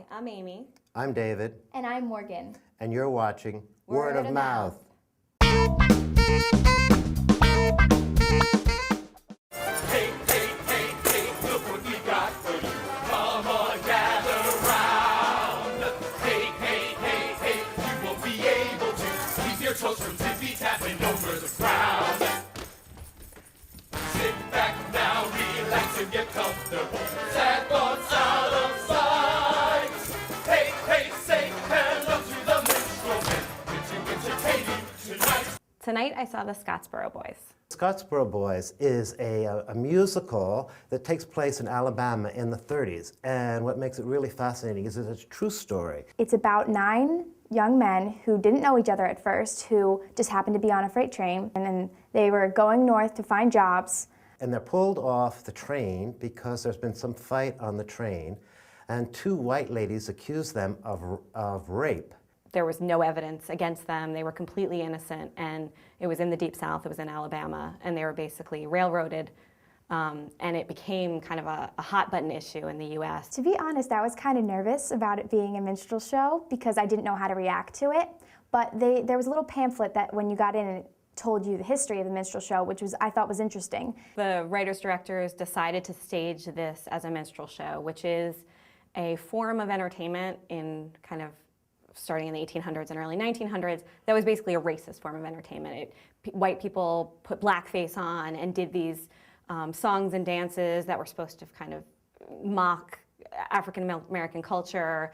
I'm Amy. I'm David. And I'm Morgan. And you're watching Word of Mouth. Hey, hey, hey, hey, look what we got for you. Come on, gather round. Hey, hey, hey, hey, you won't be able to keep your toes from tippy-tapping over the ground. Sit back now, relax and get comfortable. Sad thoughts out of sight. Hey, hey, say hello to the minstrel men. Here to entertain you tonight. Tonight I saw the Scottsboro Boys. Scottsboro Boys is a musical that takes place in Alabama in the 30s. And what makes it really fascinating is it's a true story. It's about 9 young men who didn't know each other at first, who just happened to be on a freight train, and then they were going north to find jobs. And they're pulled off the train because there's been some fight on the train, and 2 white ladies accuse them of rape. There was no evidence against them. They were completely innocent, and it was in the Deep South. It was in Alabama, and they were basically railroaded, and it became kind of a hot-button issue in the U.S. To be honest, I was kind of nervous about it being a minstrel show because I didn't know how to react to it, but there was a little pamphlet that when you got in, it told you the history of the minstrel show, which I thought was interesting. The writers-directors decided to stage this as a minstrel show, which is a form of entertainment in kind of starting in the 1800s and early 1900s, that was basically a racist form of entertainment. White people put blackface on and did these songs and dances that were supposed to kind of mock African American culture.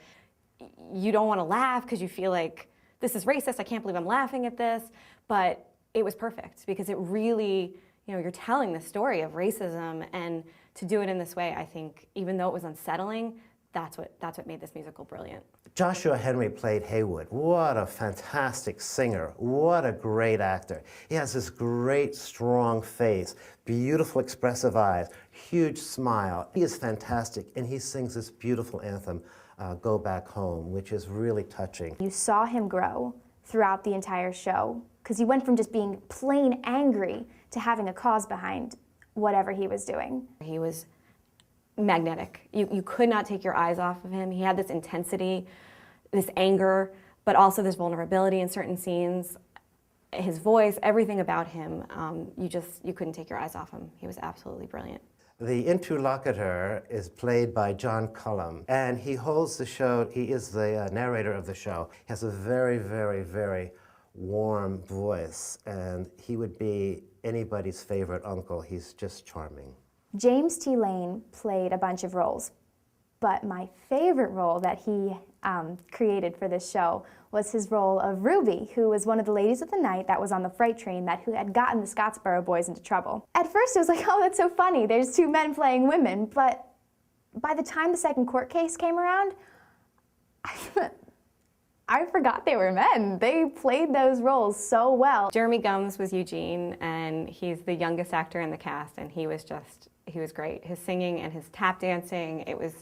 You don't want to laugh because you feel like, this is racist, I can't believe I'm laughing at this, but it was perfect because it really, you're telling the story of racism, and to do it in this way, I think, even though it was unsettling, that's what made this musical brilliant. Joshua Henry played Haywood. What a fantastic singer. What a great actor. He has this great, strong face, beautiful, expressive eyes, huge smile. He is fantastic, and he sings this beautiful anthem, Go Back Home, which is really touching. You saw him grow throughout the entire show because he went from just being plain angry to having a cause behind whatever he was doing. He was magnetic. You could not take your eyes off of him. He had this intensity, this anger, but also this vulnerability in certain scenes. His voice, everything about him, you couldn't take your eyes off him. He was absolutely brilliant. The interlocutor is played by John Cullum, and he holds the show. He is the narrator of the show. He has a very, very, very warm voice, and he would be anybody's favorite uncle. He's just charming. James T. Lane played a bunch of roles, but my favorite role that he created for this show was his role of Ruby, who was one of the ladies of the night that was on the freight train who had gotten the Scottsboro Boys into trouble. At first it was like, oh, that's so funny, there's 2 men playing women, but by the time the second court case came around, I forgot they were men. They played those roles so well. Jeremy Gums was Eugene, and he's the youngest actor in the cast, and he was great. His singing and his tap dancing, it was,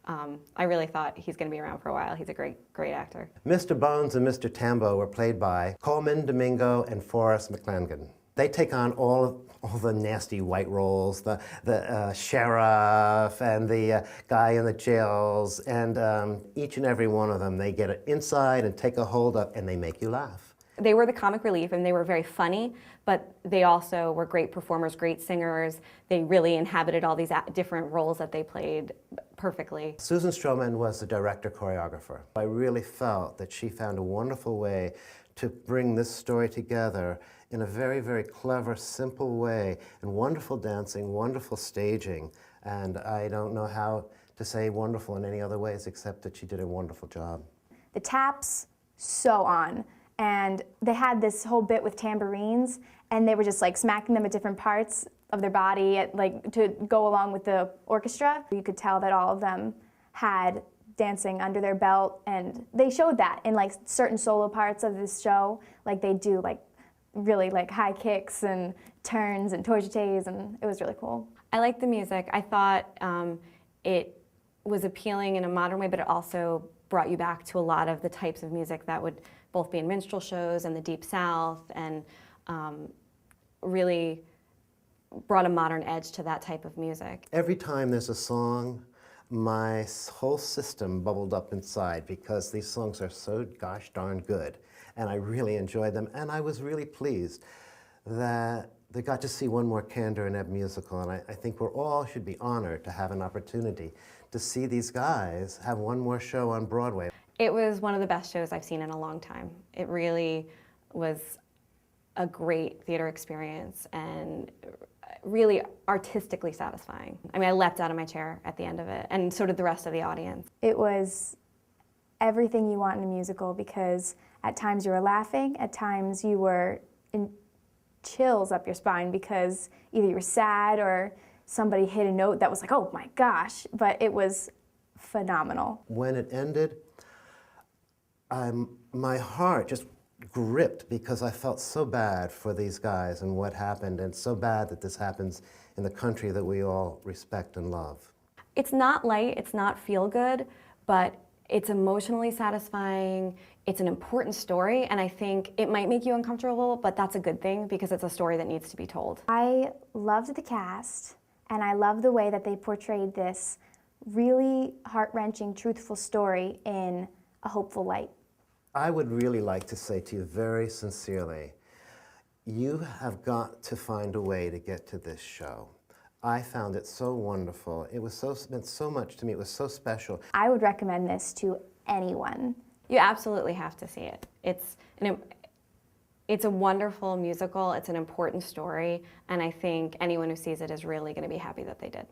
I really thought he's going to be around for a while. He's a great, great actor. Mr. Bones and Mr. Tambo were played by Coleman Domingo and Forrest McClanagan. They take on all the nasty white roles, the sheriff and the guy in the jails, and each and every one of them, they get inside and take a hold of, and they make you laugh. They were the comic relief, and they were very funny, but they also were great performers, great singers. They really inhabited all these different roles that they played perfectly. Susan Stroman was the director-choreographer. I really felt that she found a wonderful way to bring this story together in a very, very clever, simple way, and wonderful dancing, wonderful staging, and I don't know how to say wonderful in any other ways except that she did a wonderful job. The taps, so on. And they had this whole bit with tambourines, and they were just like smacking them at different parts of their body to go along with the orchestra. You could tell that all of them had dancing under their belt, and they showed that in like certain solo parts of this show. Like they do like really like high kicks and turns and tourniquets, and it was really cool. I liked the music. I thought it was appealing in a modern way, but it also brought you back to a lot of the types of music that would both be in minstrel shows and the Deep South, and really brought a modern edge to that type of music. Every time there's a song my whole system bubbled up inside because these songs are so gosh darn good. And I really enjoyed them, and I was really pleased that they got to see one more Kander Ebb musical, and I think we're all should be honored to have an opportunity to see these guys have one more show on Broadway. It was one of the best shows I've seen in a long time. It really was a great theater experience and really artistically satisfying. I mean, I leapt out of my chair at the end of it, and so did the rest of the audience. It was everything you want in a musical, because at times you were laughing, at times you were in chills up your spine because either you were sad or somebody hit a note that was like, oh my gosh, but it was phenomenal. When it ended, my heart just gripped because I felt so bad for these guys and what happened, and so bad that this happens in the country that we all respect and love. It's not light, it's not feel good, but it's emotionally satisfying, it's an important story, and I think it might make you uncomfortable, but that's a good thing because it's a story that needs to be told. I loved the cast, and I love the way that they portrayed this really heart-wrenching, truthful story in a hopeful light. I would really like to say to you very sincerely, you have got to find a way to get to this show. I found it so wonderful. It meant so much to me. It was so special. I would recommend this to anyone. You absolutely have to see it. It's a wonderful musical, it's an important story, and I think anyone who sees it is really going to be happy that they did.